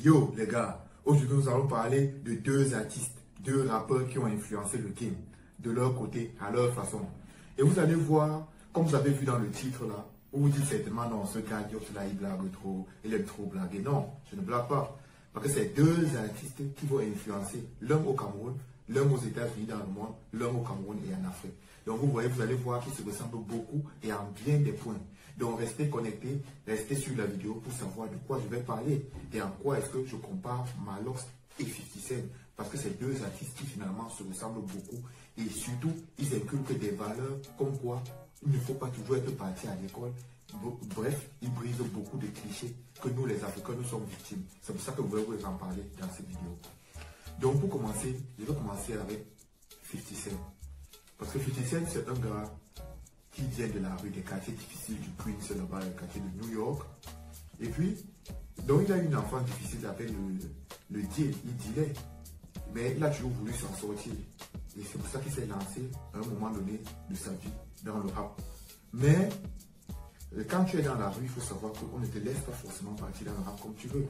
Yo les gars, aujourd'hui nous allons parler de deux artistes, deux rappeurs qui ont influencé le game, de leur côté, à leur façon. Et vous allez voir, comme vous avez vu dans le titre là, vous vous dites certainement non, ce gars là il blague trop, il aime trop blaguer. Non, je ne blague pas. Parce que c'est deux artistes qui vont influencer l'un au Cameroun, l'un aux États-Unis dans le monde, l'un au Cameroun et en Afrique. Donc vous voyez, vous allez voir qu'ils se ressemblent beaucoup et en bien des points. Donc restez connectés, restez sur la vidéo pour savoir de quoi je vais parler et en quoi est-ce que je compare Malox et 50 Cent. Parce que c'est deux artistes qui finalement se ressemblent beaucoup et surtout ils inculquent des valeurs comme quoi il ne faut pas toujours être parti à l'école. Bref, ils brisent beaucoup de clichés que nous les Africains nous sommes victimes. C'est pour ça que je vais vous en parler dans cette vidéo. Donc pour commencer, je vais commencer avec 50 Cent. Parce que 50 Cent c'est un gars qui vient de la rue des quartiers difficiles du Queens, là-bas, le quartier de New York. Et puis, donc il a une enfance difficile, il appelle le deal, il dealait. Mais il a toujours voulu s'en sortir. Et c'est pour ça qu'il s'est lancé à un moment donné de sa vie dans le rap. Mais quand tu es dans la rue, il faut savoir qu'on ne te laisse pas forcément partir dans le rap comme tu veux.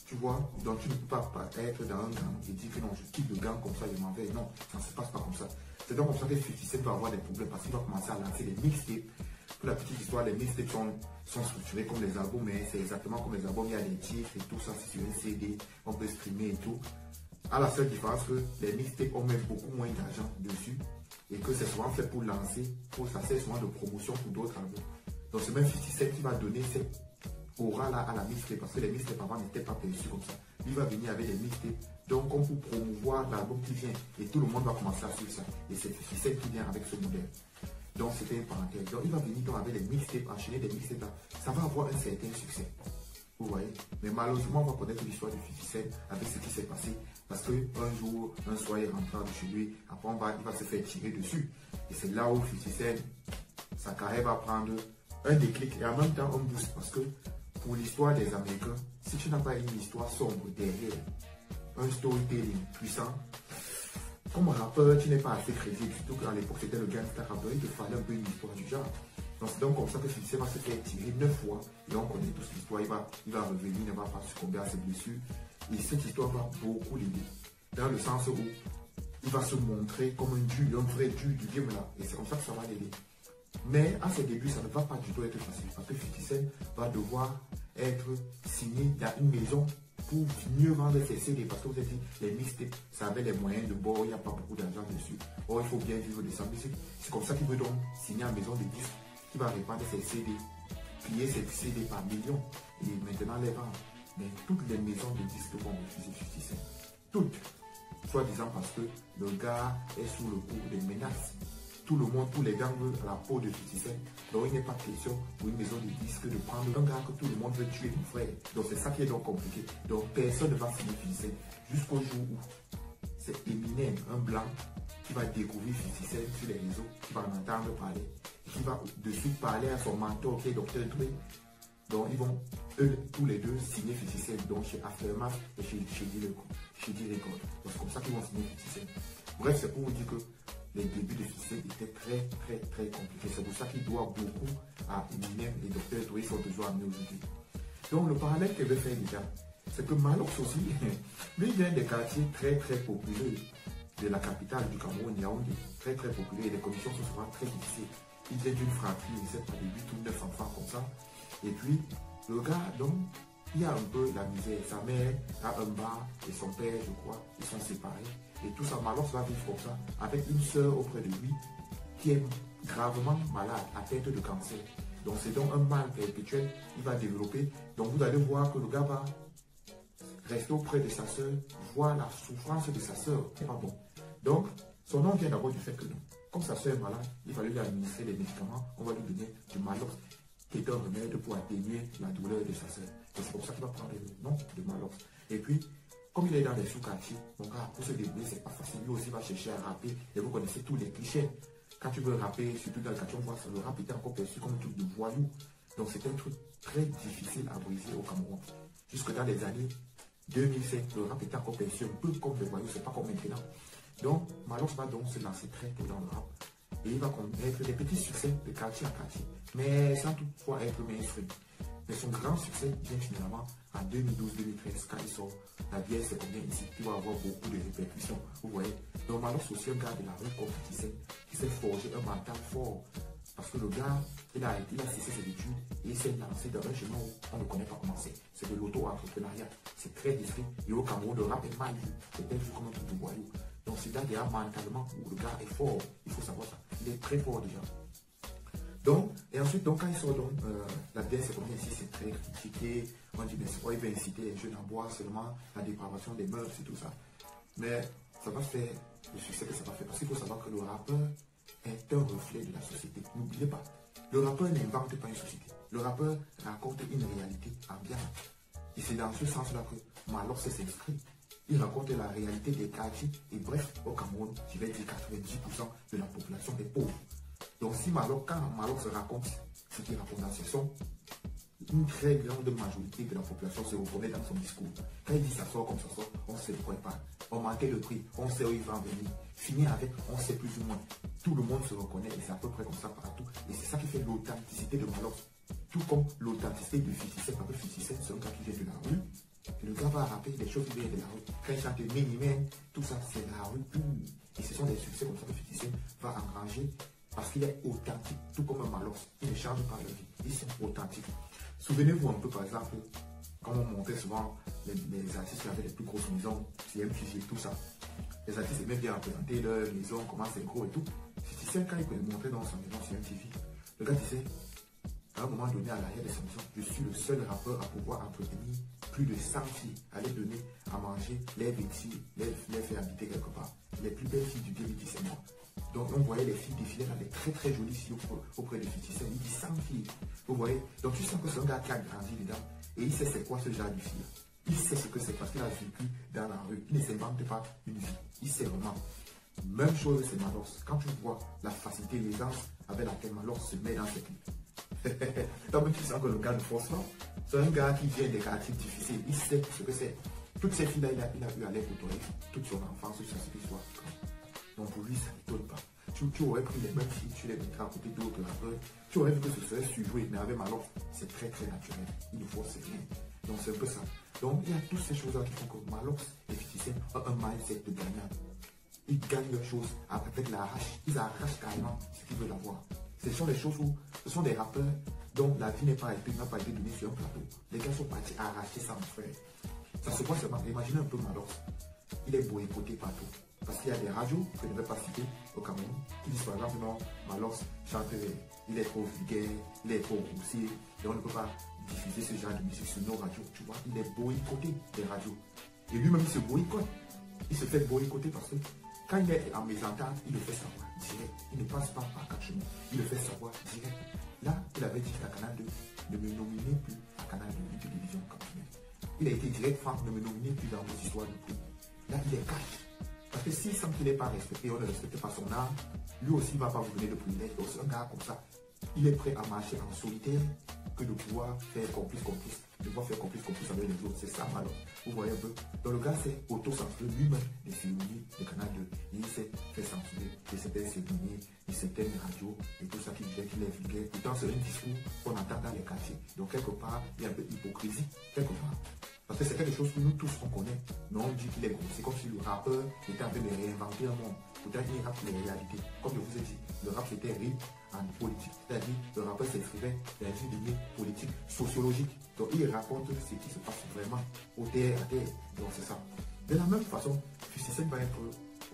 Tu vois, donc tu ne peux pas être dans un gang et dire que non, je quitte le gang comme ça, je m'en vais. Non, ça ne se passe pas comme ça. C'est donc comme ça que 50 Cent va avoir des problèmes parce qu'il va commencer à lancer des mixtapes. Pour la petite histoire, les mixtapes sont structurés comme les albums, mais c'est exactement comme les albums, il y a des titres et tout ça, c'est sur un CD, on peut streamer et tout. À la seule différence que les mixtapes, on met beaucoup moins d'argent dessus et que c'est souvent fait pour lancer, ça sert souvent de promotion pour d'autres albums. Donc c'est même 50 Cent qui va donner cette aura-là à la mixtape parce que les mixtapes avant n'étaient pas perçus comme ça. Il va venir avec des mixtapes, donc comme pour promouvoir l'album qui vient et tout le monde va commencer à suivre ça. Et c'est 50 Cent qui vient avec ce modèle. Donc c'était une parenthèse. Donc il va venir donc avec des mixtapes, enchaîner des mixtapes là. Ça va avoir un certain succès. Vous voyez. Mais malheureusement, on va connaître l'histoire de 50 Cent avec ce qui s'est passé. Parce qu'un jour, un soir, il rentre de chez lui, après il va se faire tirer dessus. Et c'est là où 50 Cent, sa carrière va prendre un déclic et en même temps un boost. Parce que pour l'histoire des Américains, si tu n'as pas une histoire sombre derrière, un storytelling puissant, comme rappeur, tu n'es pas assez crédible. Surtout qu'à l'époque, c'était le gangster rappeur, il te fallait un peu une histoire du genre. Donc c'est donc comme ça que 50 Cent va se faire tirer 9 fois. Et on connaît tous l'histoire, il va revenir, il ne va pas succomber à ses blessures. Et cette histoire va beaucoup l'aider. Dans le sens où il va se montrer comme un vrai dieu du game là. Et c'est comme ça que ça va l'aider. Mais à ses débuts, ça ne va pas du tout être facile. Parce que 50 Cent va devoir être signé dans une maison pour mieux vendre ses CD. Parce que vous avez dit, les mixtapes, ça avait les moyens de bord, il n'y a pas beaucoup d'argent dessus. Or, il faut bien vivre de sa musique. C'est comme ça qu'il veut donc signer en maison de disques, qui va répandre ses CD, plier ses CD par millions et maintenant les vendre. Mais toutes les maisons de disques vont refuser 50 Cent. Toutes. Soit disant parce que le gars est sous le coup des menaces. Tout le monde, tous les gangs veulent la peau de 50 Cent. Donc il n'est pas question pour une maison de disques de prendre un gars que tout le monde veut tuer mon frère. Donc c'est ça qui est donc compliqué. Donc personne ne va signer 50 Cent jusqu'au jour où c'est Eminem, un blanc, qui va découvrir 50 Cent sur les réseaux, qui va en entendre parler, qui va de suite parler à son mentor qui est Dr. Dre. Donc ils vont, eux, tous les deux, signer 50 Cent, donc chez Aftermath et chez D-Record. Donc c'est comme ça qu'ils vont signer 50 Cent. Bref, c'est pour vous dire que les débuts de 50 Cent étaient très compliqués. C'est pour ça qu'il doit beaucoup à Eminem et Dr. Dre sont toujours amenés aujourd'hui. Donc le parallèle qu'elle veut faire déjà, c'est que Malox aussi, lui il vient des quartiers très populaires de la capitale du Cameroun, Yaoundé, très populaires et les conditions sont souvent très difficiles. Il vient d'une fratrie, il sait pas de 8 ou 9 enfants comme ça. Et puis, le gars, donc, il y a un peu la misère. Sa mère a un bar et son père, je crois, ils sont séparés. Et tout ça, Malox va vivre comme ça, avec une soeur auprès de lui qui est gravement malade, atteinte de cancer. Donc c'est donc un mal perpétuel, il va développer. Donc vous allez voir que le gars va rester auprès de sa soeur, voir la souffrance de sa soeur. C'est pas bon. Donc, son nom vient d'abord du fait que non. Comme sa soeur est malade, il fallait lui administrer des médicaments, on va lui donner du Malox, qui est un remède pour atténuer la douleur de sa soeur. Et c'est pour ça qu'il va prendre le nom de Malox. Et puis, comme il est dans les sous-quartiers, mon gars, pour se débrouiller, c'est pas facile. Lui aussi va chercher à rapper. Et vous connaissez tous les clichés. Quand tu veux rapper, surtout dans le quartier, on voit ça, le rap était encore perçu comme un truc de voyou. Donc c'était un truc très difficile à briser au Cameroun. Jusque dans les années 2005, le rap était encore perçu un peu comme des voyous, c'est pas comme maintenant. Donc, Malox va donc se lancer très tôt dans le rap. Et il va connaître des petits succès de quartier à quartier. Mais sans toutefois être mainstream. Mais son grand succès vient finalement en 2012-2013, quand il sort, la bière c'est combien ici, qui va avoir beaucoup de répercussions. Vous voyez. Normalement, c'est aussi un gars de la rue comme qui s'est forgé un mental fort. Parce que le gars, il a cessé ses études et il s'est lancé dans un chemin où on ne connaît pas comment c'est. C'est de l'auto-entrepreneuriat. C'est très discret. Et au Cameroun, le rap est mal vu. C'est vu comme un truc de voyou. Donc c'est là déjà mentalement où le gars est fort. Il faut savoir ça. Il est très fort déjà. Donc, et ensuite, donc, quand il sort, donc, la bière, c'est combien ici, c'est très critiqué. On dit, mais c'est quoi, il va inciter les jeunes à boire seulement la dépravation des mœurs et tout ça. Mais ça va faire le succès que ça va faire. Parce qu'il faut savoir que le rappeur est un reflet de la société. N'oubliez pas, le rappeur n'invente pas une société. Le rappeur raconte une réalité ambiante. Et c'est dans ce sens-là que Malox s'inscrit. Il raconte la réalité des quartiers. Et bref, au Cameroun, je vais dire 90% de la population est pauvre. Donc si quand Malox raconte ce qu'il raconte dans ses sons, une très grande majorité de la population se reconnaît dans son discours. Quand il dit ça sort comme ça sort, on sait de quoi il parle. On manquait le prix, on sait où il va en venir. Finir avec, on sait plus ou moins. Tout le monde se reconnaît et c'est à peu près comme ça partout. Et c'est ça qui fait l'authenticité de Malox. Tout comme l'authenticité de 50 Cent, parce que 50 Cent, c'est un gars qui vient de la rue. Et le gars va rappeler des choses qui viennent de la rue. Quand il chante Minimen, tout ça, c'est la rue pure. Et ce sont des succès comme ça que 50 Cent va engranger parce qu'il est authentique, tout comme un Malox. Il ne change pas leur vie. Ils sont authentiques. Souvenez-vous un peu, par exemple, quand on montrait souvent les artistes qui avaient les plus grosses maisons, CMTG et tout ça. Les artistes aimaient bien représenter leur maison, comment c'est gros et tout. Si tu sais, quand il montrait dans sa maison CMTV, le gars disait, à un moment donné, à l'arrière de sa maison, je suis le seul rappeur à pouvoir entretenir plus de 100 filles, à les donner à manger, les vêtir, les faire habiter quelque part. Les plus belles filles du game, c'est moi. Donc on voyait les filles défiler dans les très très jolies filles auprès de 50 Cent. Il dit 100 filles. Vous voyez. Donc tu sens que c'est un gars qui a grandi dedans. Et il sait c'est quoi ce genre de fille. Il sait ce que c'est parce qu'il a vécu dans la rue. Il ne s'invente pas une vie. Il sait vraiment. Même chose c'est Malox. Quand tu vois la facilité et l'aisance avec laquelle Malox se met dans ses clips. Donc tu sens que le gars de force là, c'est un gars qui vient des quartiers difficiles. Il sait ce que c'est. Toutes ces filles-là, il a eu à les côtoyer toute son enfance, toute son histoire. Donc pour lui, ça ne donne pas. Tu aurais pris les mêmes filles, tu les mettrais à côté d'autres rappeurs. Tu aurais vu que ce serait surjoué, mais avec Malox, c'est très très naturel. Il ne force rien. Donc c'est un peu ça. Donc il y a toutes ces choses-là qui font que Malox et 50 Cent ont un mindset de gagnant. Ils gagnent leurs choses avec la hache. Ils arrachent carrément ce qu'ils veulent avoir. Ce sont des choses où ce sont des rappeurs dont la vie n'a pas été donnée sur un plateau. Les gars sont partis arracher ça, mon frère. Ça se voit seulement. Imaginez un peu Malox. Il est boycotté partout. Parce qu'il y a des radios que je ne vais pas citer au Cameroun qui disent par exemple non, Malox chante, il est trop vulgaire, il est trop grossier, et on ne peut pas diffuser ce genre de musique sur nos radios. Tu vois, il est boycotté des radios. Et lui-même il se boycotte. Il se fait boycotter parce que quand il est en mésentente, il le fait savoir direct. Il ne passe pas par quatre chemins. Il le fait savoir direct. Là, il avait dit à Canal 2, ne me nominez plus à Canal 2 de télévision camerounaise. Il a été direct, Franck, ne me nominez plus dans vos histoires de prix. Là, il est cash. Parce que s'il sent qu'il n'est pas respecté, on ne respecte pas son âme, lui aussi ne va pas vous donner de privilège. Donc c'est un gars comme ça. Il est prêt à marcher en solitaire que de pouvoir faire complice, de pouvoir faire complice avec les autres. C'est ça, alors. Vous voyez un peu. Donc le gars s'est auto-censuré lui-même des cérémonies de Canal 2. Il s'est fait censurer de certaines cérémonies, de certaines radios et tout ça qui disait qu'il est vulgaire. Pourtant, c'est un discours qu'on entend dans les quartiers. Donc quelque part, il y a un peu d'hypocrisie. Quelque part. Parce que c'est quelque chose que nous tous on connaît. Mais on dit qu'il est gros. C'est comme si le rappeur était en train de réinventer un monde. Pourtant, il rappe les réalités. Comme je vous ai dit, le rap c'était rythme en politique. C'est-à-dire, le rappeur s'écrivait dans une lignée politique, sociologique. Donc, il raconte ce qui se passe vraiment au terre à terre. Donc, c'est ça. De la même façon, 50 Cent va être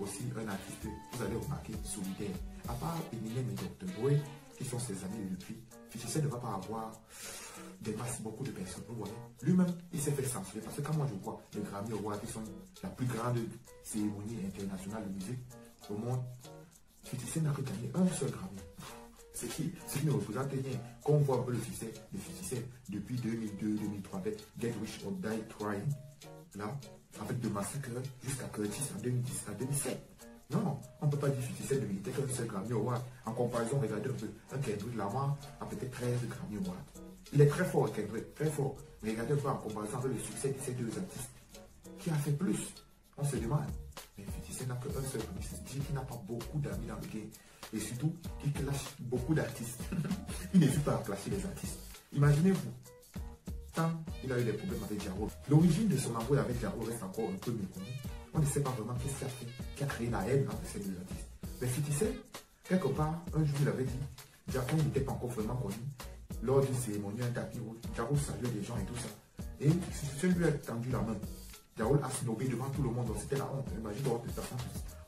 aussi un artiste, vous allez remarquer, solidaire. À part Eminem et Dr. Dre, qui sont ses amis depuis, 50 Cent ne va pas avoir des masses, beaucoup de personnes, vous voyez. Lui-même, il s'est fait censurer parce que quand moi je vois les Grammy Awards qui sont la plus grande cérémonie internationale de musique au monde, 50 Cent n'a que gagné un seul Grammy. Ce qui ne représente rien. Quand on voit un peu le succès de 50 Cent depuis 2002-2003 avec Get Rich or Die Trying, là, avec The Massacre jusqu'à Curtis en 2010 à 2007. Non, on ne peut pas dire 50 Cent ne méritait qu'un seul Grammy Award. En comparaison, regardez un peu, un Kendrick Lamar a peut-être 13 Grammy Awards. Il est très fort, Kendrick, très fort. Mais regardez un peu en comparaison avec le succès de ces deux artistes. Qui a fait plus? On se demande. Mais 50 Cent n'a qu'un seul Grammy. C'est-à-dire qu'il n'a pas beaucoup d'amis dans le game. Et surtout, qu'il clash beaucoup d'artistes. Il n'hésite pas à clasher les artistes. Imaginez-vous, quand il a eu des problèmes avec Jaro. L'origine de son embrouille avec Jaro reste encore un peu méconnue. On ne sait pas vraiment qu'est-ce qui a fait, qui a créé la haine entre ces deux artistes. Mais Fifty quelque part, un jour, il avait dit, Jaro n'était pas encore vraiment connu. Lors d'une cérémonie, un tapis rouge, Jaro saluait des gens et tout ça. Et celui lui a tendu la main. Jaro a snobé devant tout le monde, donc c'était la honte. Imagine, on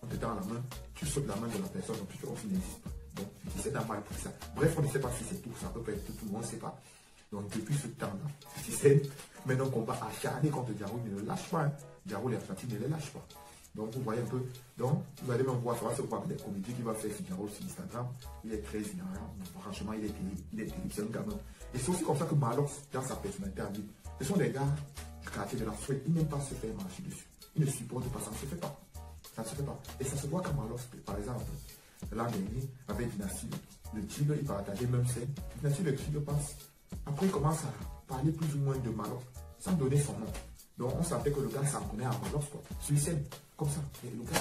te tend la main, tu sautes la main de la personne, donc tu te rends n'existe pas. Donc, c'est un mal pour ça. Bref, on ne sait pas si c'est tout, ça peut être tout le monde ne sait pas. Donc, depuis ce temps-là, maintenant qu'on va acharner contre Jaro, il ne le lâche pas. Hein. Jaro, les Atlantiques ne les lâche pas. Donc, vous voyez un peu. Donc, vous allez même voir, ça va se voir avec des comédies qu'il va faire sur Jaro sur Instagram. Il est très ignorant. Franchement, il est terrible. C'est un gamin. Et c'est aussi comme ça que Malox, dans sa personnalité à lui, ce sont des gars du quartier de la Suède. Ils n'aiment pas se faire marcher dessus. Ils ne supportent pas, ça ne se fait pas. Ça ne se fait pas. Et ça se voit quand Malox, par exemple, l'an dernier, avec Dynastie, le Tigre, il partageait même scène. Dynastie, le Tigre passe. Après, il commence à parler plus ou moins de Malox, sans donner son nom. Donc, on savait que le gars s'en connaît à Malox, quoi. Sur scène, comme ça. Et le gars,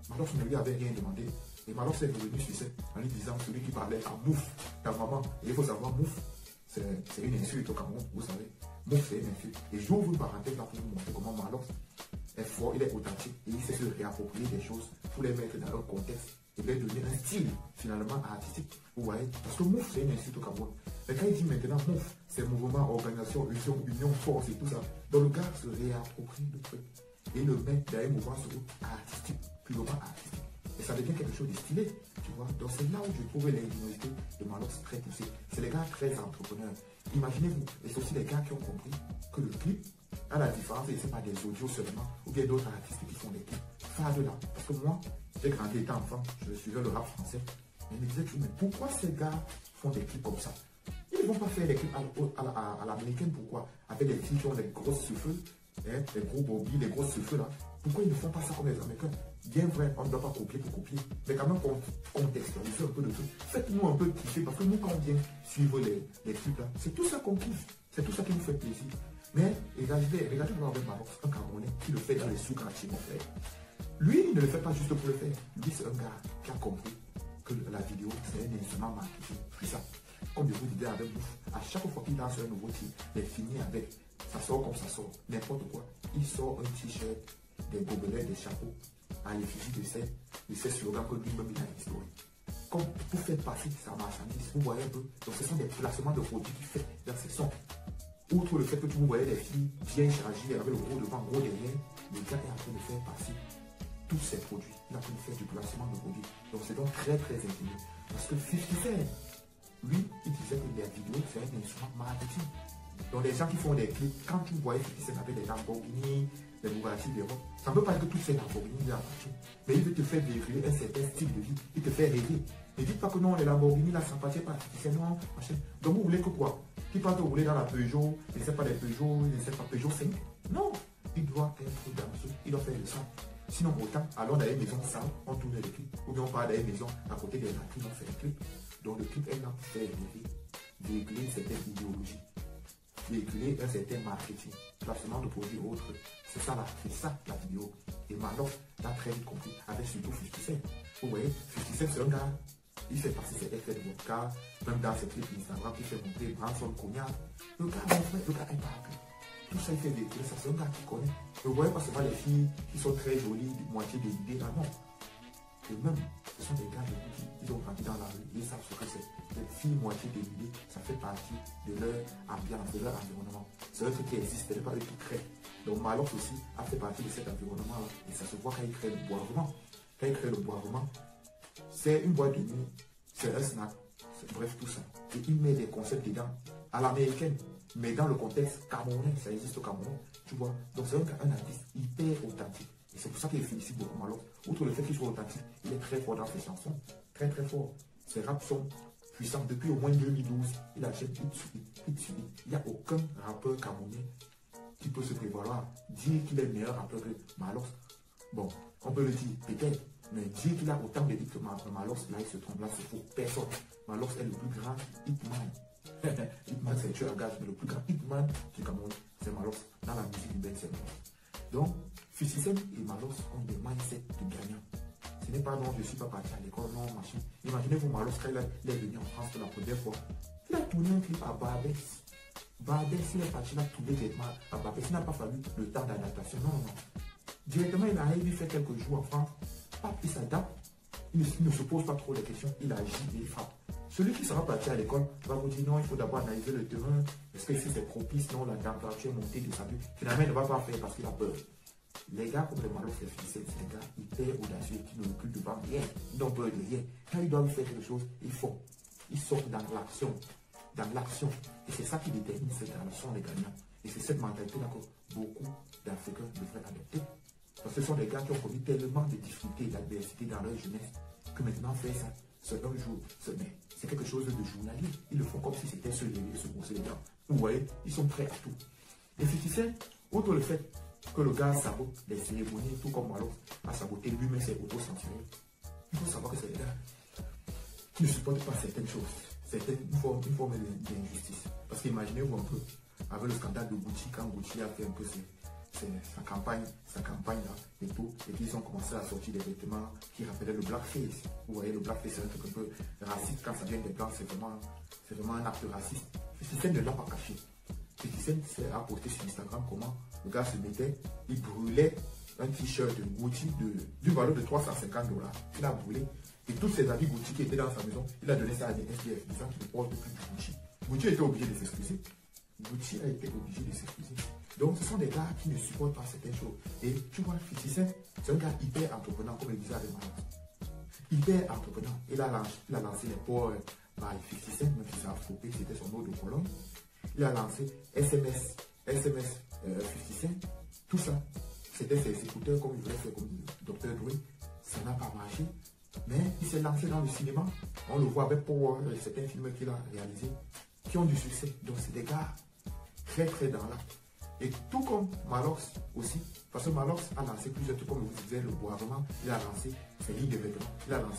Malox ne lui avait rien demandé. Et Malox est revenu sur scène en lui disant, celui qui parlait à Mouf, ta maman. Et il faut savoir, Mouf, c'est une insulte au Cameroun, vous savez. Mouf, c'est une insulte. Et j'ouvre une parenthèse là pour vous montrer comment Malox est fort, il est authentique. Et il sait se réapproprier des choses pour les mettre dans leur contexte. Et bien donner un style finalement artistique. Vous voyez? Parce que Mouf, c'est une insulte au Cameroun. Mais quand il dit maintenant Mouf, c'est mouvement, organisation, union, force et tout ça. Donc le gars se réapproprie le truc. Et le met dans un mouvement artistique, purement artistique. Et ça devient quelque chose de stylé. Tu vois? Donc c'est là où je trouve l'ingéniosité de Malox très poussée. C'est les gars très entrepreneurs. Imaginez-vous, et c'est aussi les gars qui ont compris que le clip, à la différence, et c'est pas des audios seulement, ou bien d'autres artistes qui font des clips. Fade là. Parce que moi, j'ai grandi étant enfant, je suivais le rap français. Et je me disais toujours, mais pourquoi ces gars font des clips comme ça? Ils ne vont pas faire des clips à l'américaine, pourquoi? Avec des filles qui ont des grosses cheveux, hein, des gros bobbies, des grosses cheveux là. Pourquoi ils ne font pas ça comme les Américains? Bien vrai, on ne doit pas copier pour copier. Mais quand même, contextualiser un peu de tout. Faites-nous un peu kiffer, parce que nous, quand on vient suivre les clips là, c'est tout ça qu'on kiffe. C'est tout ça qui nous fait plaisir. Mais regardez avec Malox, un Camerounais qui le fait dans les sous-quartiers, mon frère. Lui, il ne le fait pas juste pour le faire. Lui, c'est un gars qui a compris que la vidéo, c'est un instrument marketing puissant. Comme je vous disais avec vous, à chaque fois qu'il lance un nouveau titre, il finit avec, ça sort comme ça sort, n'importe quoi. Il sort un t-shirt, des gobelets, des chapeaux, à l'effigie de ces slogans que lui-même il a instauré. Comme pour faire passer sa marchandise, vous voyez un peu. Donc ce sont des placements de produits qu'il fait dans ces sons. Outre le fait que vous voyez des filles bien chargées avec le gros devant, gros derrière, le gars est en train de faire passer tous ces produits. Il est en train de faire du placement de produits. Donc c'est donc très très ingénieux. Parce que 50 Cent, lui, il disait que les vidéos, c'est un instrument marketing. Donc les gens qui font des clips, quand tu voyais 50 Cent avec des Lamborghini, des Bugatti, des Rocs, ça ne veut pas dire que toutes ces Lamborghini, mais il veut te faire véhiculer un certain style de vie. Il te fait rêver. Ne dites pas que non, les Lamborghini, là, ça n'appartient pas à 50 Cent, non, machin. Donc vous voulez que quoi? Qui part rouler dans la Peugeot, il ne sait pas des Peugeot, il ne sait pas Peugeot 5. Non, il doit être dans ce, il doit faire le sang. Sinon, autant, allons dans une maison sale, on tourne le clip. Ou bien on part dans une maison à côté des latrines, on fait le clip. Donc le clip est là pour faire véhiculer une certaine idéologie, véhiculer un certain marketing, placement de produits ou autres. C'est ça la vidéo. Et Malox l'a très vite compris, avec surtout 50 Cent. Vous voyez, 50 Cent c'est un gars, il fait passer ses effets de vodka, même dans ses clips Instagram, il fait montrer Branson Cognac. Le gars, mon frère, le gars est pas appelé. Tout ça, il fait véhiculer ça, c'est un gars qui connaît. Vous voyez pas seulement les filles qui sont très jolies, moitié dénudées, là, non. Et même, ce sont des gars qui ont grandi dans la rue, ils savent ce que c'est. Les filles moitié dénudées, ça fait partie de leur ambiance, de leur environnement. C'est un truc qui existe, ce n'est pas eux qui créent. Donc Malox aussi a fait partie de cet environnement-là. Et ça se voit quand il crée le boisement. Quand il crée le boisement, c'est une boîte de nuit, c'est un snack, bref, tout ça. Et il met des concepts dedans, à l'américaine, mais dans le contexte camerounais, ça existe au Cameroun, tu vois. Donc c'est un artiste hyper authentique. Et c'est pour ça qu'il félicite beaucoup Malox. Outre le fait qu'il soit authentique, il est très fort dans ses chansons. Très très fort. Ses raps sont puissants. Depuis au moins 2012, il achète hit sur hit. Il n'y a aucun rappeur camerounais qui peut se prévaloir. Dire qu'il est le meilleur rappeur que Malox. Bon, on peut le dire, peut-être. Mais dire qu'il a autant de hits que Malox, là il se trompe, là c'est faux. Personne. Malox est le plus grand hitman. Hitman c'est tueur à gage, mais le plus grand hitman du Cameroun, c'est Malox. Dans la musique urbaine, c'est Malox. Donc, 50 Cent et Malox ont des mindsets de gagnants. Ce n'est pas non, je ne suis pas parti à l'école, non, machin. Imaginez-vous Malox quand il est venu en France pour la première fois. Il a tourné un clip à Barbès. Bardet, s'il est parti là, tourner directement à Mbappé, s'il n'a pas fallu le temps d'adaptation. Non, non, non. Directement, il arrive, il fait quelques jours en France. Il s'adapte. Il ne se pose pas trop de questions. Il agit et il frappe. Celui qui sera parti à l'école va vous dire non, il faut d'abord analyser le terrain. Est-ce que ici c'est propice? Non, la température est montée de sa vue. Finalement, il ne va pas faire parce qu'il a peur. Les gars comme les Maroc, c'est des gars hyper audacieux qui ne reculent devant rien. Ils n'ont peur de rien. Quand ils doivent faire quelque chose, ils font. Ils sortent dans l'action. Dans l'action. Et c'est ça qui détermine cette relation des gagnants. Et c'est cette mentalité-là que beaucoup d'Africains devraient adopter. Parce que ce sont des gars qui ont connu tellement de difficultés et d'adversité dans leur jeunesse que maintenant faire ça, c'est un jour, c'est quelque chose de journalier. Ils le font comme si c'était se lever et se brosser les dents. Vous voyez, ils sont prêts à tout. Et ce qui fait, outre le fait que le gars sabote les cérémonies, tout comme Malo a saboté lui-même ses auto-censurés, il faut savoir que c'est des gars qui ne supportent pas certaines choses, une forme d'injustice. Parce qu'imaginez-vous un peu, avec le scandale de Gucci, quand Gucci a fait un peu sa campagne là, et tout, et qu'ils ont commencé à sortir des vêtements qui rappelaient le blackface. Vous voyez, le blackface, c'est un truc un peu raciste. Quand ça vient des blancs, c'est vraiment un acte raciste. Le système ne l'a pas caché. Le système a posté sur Instagram comment le gars se mettait, il brûlait un t-shirt de Gucci du valeur de 350 $. Il a brûlé. Et tous ses habits Gucci qui étaient dans sa maison, il a donné ça à des SDF, disant qu'il ne porte plus du Gucci. Gucci était obligé de s'excuser. Gucci a été obligé de s'excuser. Donc, ce sont des gars qui ne supportent pas certaines choses. Et tu vois, 50 Cent, c'est un gars hyper entreprenant, comme le disait Adem. Hyper entreprenant. Il a lancé les ports by 50 Cent, même si ça a frappé, c'était son nom de colonne. Il a lancé SMS 50 Cent. Tout ça, c'était ses écouteurs comme il voulait faire comme Dr. Dre. Ça n'a pas marché. Mais il s'est lancé dans le cinéma. On le voit avec Power et certains films qu'il a réalisés qui ont du succès. Donc, c'est des gars très, très dans l'acte. Et tout comme Malox aussi, parce que Malox a lancé plusieurs trucs, comme vous disiez, le boisement, il a lancé ses lignes de vêtements,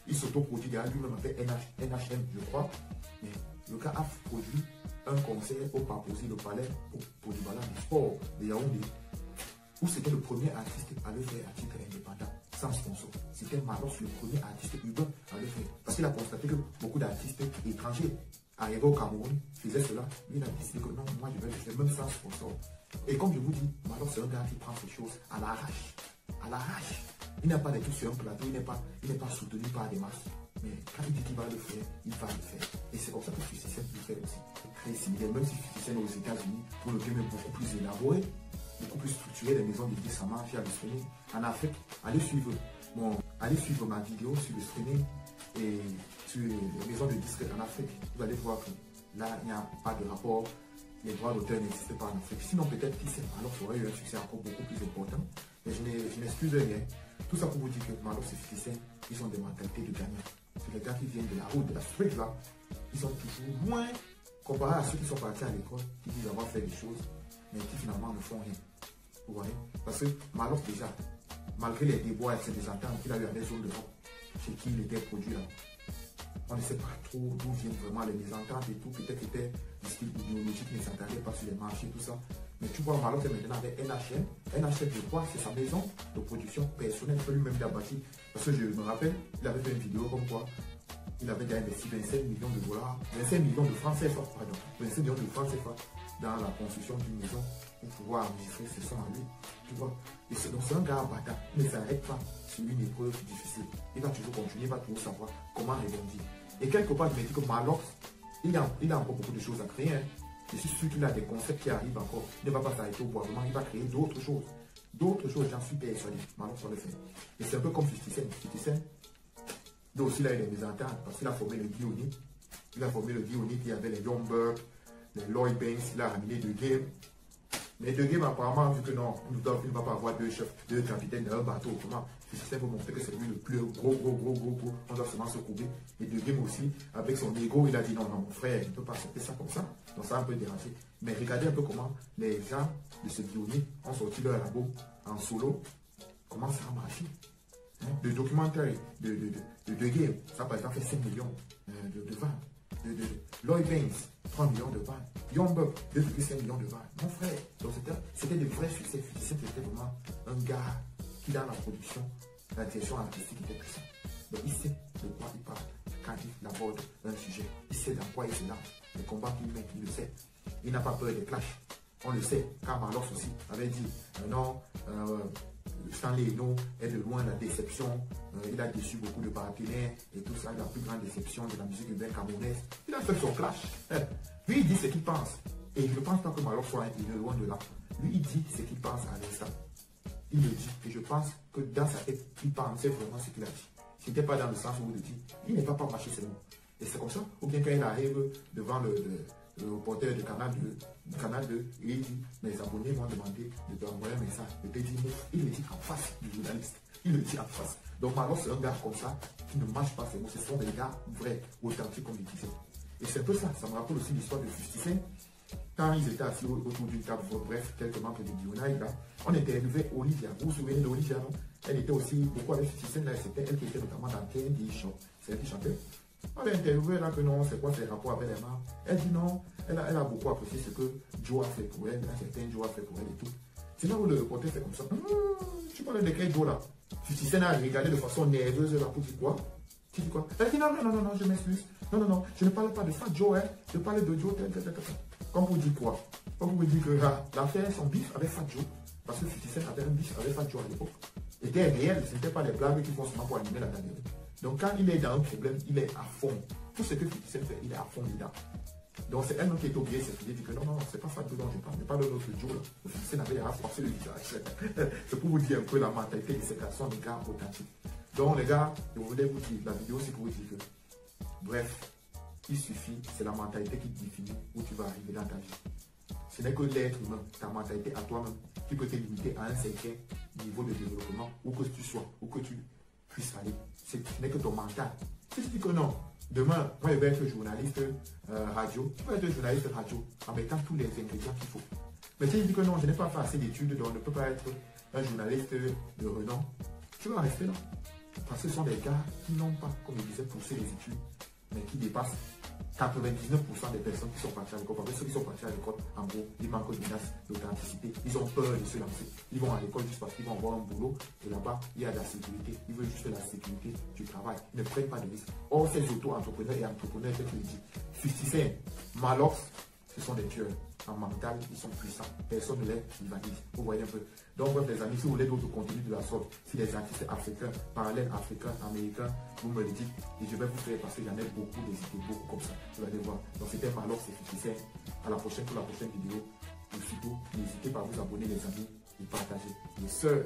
il s'autoproduit lui-même avec NHM, je crois. Mais le gars a produit un concert au Paposi, le palais, pour du balade du sport de Yaoundé, où c'était le premier artiste à le faire à titre indépendant, sans sponsor. C'était Malox, le premier artiste urbain à le faire. Parce qu'il a constaté que beaucoup d'artistes étrangers arrivé au Cameroun, faisait cela, il a décidé que non, moi je vais le faire même sans sponsor. Et comme je vous dis, Malox c'est un gars qui prend ces choses à l'arrache. À l'arrache. Il n'a pas d'équipe sur un plateau, il n'est pas soutenu par des masses. Mais quand il dit qu'il va le faire, il va le faire. Et c'est comme ça que 50 Cent le fait aussi. Très similaire, même si 50 Cent aux États-Unis, pour le game est beaucoup plus élaboré, beaucoup plus structuré, les maisons de disques, ça marche, il y a le streaming. En Afrique, allez suivre ma vidéo sur le streaming et sur les maisons de disques en Afrique. Vous allez voir que là, il n'y a pas de rapport. Les droits d'auteur n'existent pas en Afrique. Sinon, peut-être qui sait, alors ça aurait eu un succès encore beaucoup plus important. Mais je n'excuse rien. Tout ça pour vous dire que Malox et 50 Cent, ils ont des mentalités de gagnants. C'est les gars qui viennent de la route, de la street là. Ils sont toujours moins comparés à ceux qui sont partis à l'école, qui disent avoir fait des choses, mais qui finalement ne font rien. Vous voyez? Parce que Malox déjà, malgré les déboires et ses désententes qu'il a eu à des zones d'Europe, chez qui il était produit là, on ne sait pas trop d'où viennent vraiment les mésententes et tout. Peut-être que c'était des styles idéologiques qui ne s'entendaient pas sur les marchés, tout ça. Mais tu vois, Malox est maintenant avec NHM. NHM, je crois, c'est sa maison de production personnelle que lui-même il a bâti. Parce que je me rappelle, il avait fait une vidéo comme quoi il avait déjà investi 25 millions de $, 25 millions de francs CFA, pardon, 25 millions de francs CFA dans la construction d'une maison pour pouvoir enregistrer ses sons à lui. Tu vois, et donc c'est un gars abattant, mais ça n'arrête pas sur une épreuve difficile. Il va toujours continuer, il va toujours savoir comment rebondir. Et quelque part, je me dis que Malox, il a encore beaucoup de choses à créer. Hein. Je suis sûr qu'il a des concepts qui arrivent encore. Il ne va pas s'arrêter au boisement, il va créer d'autres choses. D'autres choses, j'en suis persuadé. Malox va le faire. Et c'est un peu comme 50 Cent. 50 Cent, lui aussi, il a eu des mésententes parce qu'il a formé le Guioni. Il a formé le Guioni qui avait les Young Bucks, les Lloyd Banks, il a ramené De Game. Mais De Game, apparemment, vu que non, il ne va pas avoir deux chefs, deux capitaines dans un bateau. Comment? C'est pour montrer que c'est lui le plus gros. On doit seulement se couvrir. Et De Game aussi, avec son ego, il a dit non, mon frère, il ne peut pas accepter ça comme ça. Donc ça a un peu dérangé. Mais regardez un peu comment les gens de ce Guioni ont sorti leur labo en solo. Comment ça a marché? Le documentaire de Game, ça par exemple fait 5 millions de ventes. Lloyd Banks, 3 millions de ventes. Young Buck, 2,5 millions de ventes. Mon frère, donc c'était des vrais succès. C'était vraiment un gars qui dans la production, la direction artistique était puissant. Donc il sait de quoi il parle quand il aborde un sujet. Il sait dans quoi il se lance. Les combats qu'il met, il le sait. Il n'a pas peur des clashs. On le sait, car Marlox aussi avait dit non, Stanley Eno est de loin la déception. Il a déçu beaucoup de partenaires et tout ça, la plus grande déception de la musique urbaine camerounaise. Il a fait son clash. Lui, il dit ce qu'il pense. Et je ne pense pas que Marlox soit loin de là. Lui, il dit ce qu'il pense à l'instant. Il le dit. Et je pense que dans sa tête, il pensait vraiment ce qu'il a dit. Ce n'était pas dans le sens où il le dit. Il n'est pas marché ses mots. Et c'est comme ça. Ou bien quand il arrive devant le reporter du canal 2, et il dit, mes abonnés m'ont demandé de t'envoyer un message. De te dire, il le dit en face du journaliste. Il le dit en face. Donc Marlox, c'est un gars comme ça qui ne mâche pas ses mots. Ce sont des gars vrais, authentiques, comme il disait. Et c'est un peu ça. Ça me rappelle aussi l'histoire de 50 Cent. Quand ils étaient assis autour d'une table, bref, quelques membres de Dionai, là, on interviewait Olivia. Vous vous souvenez d'Olivia, non? Elle était aussi beaucoup avec 50 Cent, là, c'était elle qui était notamment dans Candy Show. C'est elle qui chantait. On l'a interviewé là que non, c'est quoi ses rapports avec les marques? Elle dit non, elle a beaucoup apprécié ce que Joe a fait pour elle, un certain Joe a fait pour elle et tout. C'est là où le reporter fait comme ça. Tu parles de quel Joe là? 50 Cent a regardé de façon nerveuse là pour dire quoi? Tu dis quoi? Elle dit non, je m'excuse. Non, je ne parle pas de ça, Joe, hein. Je parle de Joe, tel. Comme vous dites quoi? Comme vous dites que l'affaire, son bif avec Fat Joe, parce que 50 Cent avait un bif avec Fat Joe à l'époque, était réel, ce n'était pas des blagues qui font seulement pour animer la galerie. Donc quand il est dans un problème, il est à fond. Tout ce que 50 Cent fait, il est à fond dedans. Donc c'est un autre qui est oublié, c'est qu'il dit que non, c'est pas Fat Joe dont je parle, mais pas de notre Joe là. 50 Cent avait à forcer le visage. C'est pour vous dire un peu la mentalité de ces garçons, des gars authentiques. Donc les gars, je voulais vous dire, la vidéo c'est pour vous dire que, bref, il suffit, c'est la mentalité qui définit où tu vas arriver dans ta vie. Ce n'est que l'être humain, ta mentalité à toi-même, qui peut te limiter à un certain niveau de développement, où que tu sois, où que tu puisses aller. Ce n'est que ton mental. Si tu dis que non, demain, moi je vais être journaliste radio, tu vas être journaliste radio en mettant tous les ingrédients qu'il faut. Mais si tu dis que non, je n'ai pas fait assez d'études, donc je ne peux pas être un journaliste de renom, tu vas rester là. Parce que ce sont des gars qui n'ont pas, comme je disais, poussé les études, mais qui dépassent 99% des personnes qui sont parties à l'école. Parce que ceux qui sont partis à l'école, en gros, ils manquent d'audace, d'authenticité. Ils ont peur de se lancer. Ils vont à l'école juste parce qu'ils vont avoir un boulot. Et là-bas, il y a de la sécurité. Ils veulent juste la sécurité du travail. Ils ne prennent pas de risques. Or, ces auto-entrepreneurs et entrepreneurs, c'est ce que je dis. 50 Cent, Marlox, ce sont des tueurs. En mental, ils sont puissants. Personne ne les rivalise. Vous voyez un peu. Donc, bref, les amis, si vous voulez d'autres contenus de la sorte, si les artistes africains, parallèles africains, américains, vous me le dites. Et je vais vous faire parce que j'en ai beaucoup des idées, beaucoup comme ça. Vous allez voir. Donc, c'était Marlox et 50 Cent. À la prochaine pour la prochaine vidéo. Et surtout, n'hésitez pas à vous abonner, les amis, et partager. Les sœurs.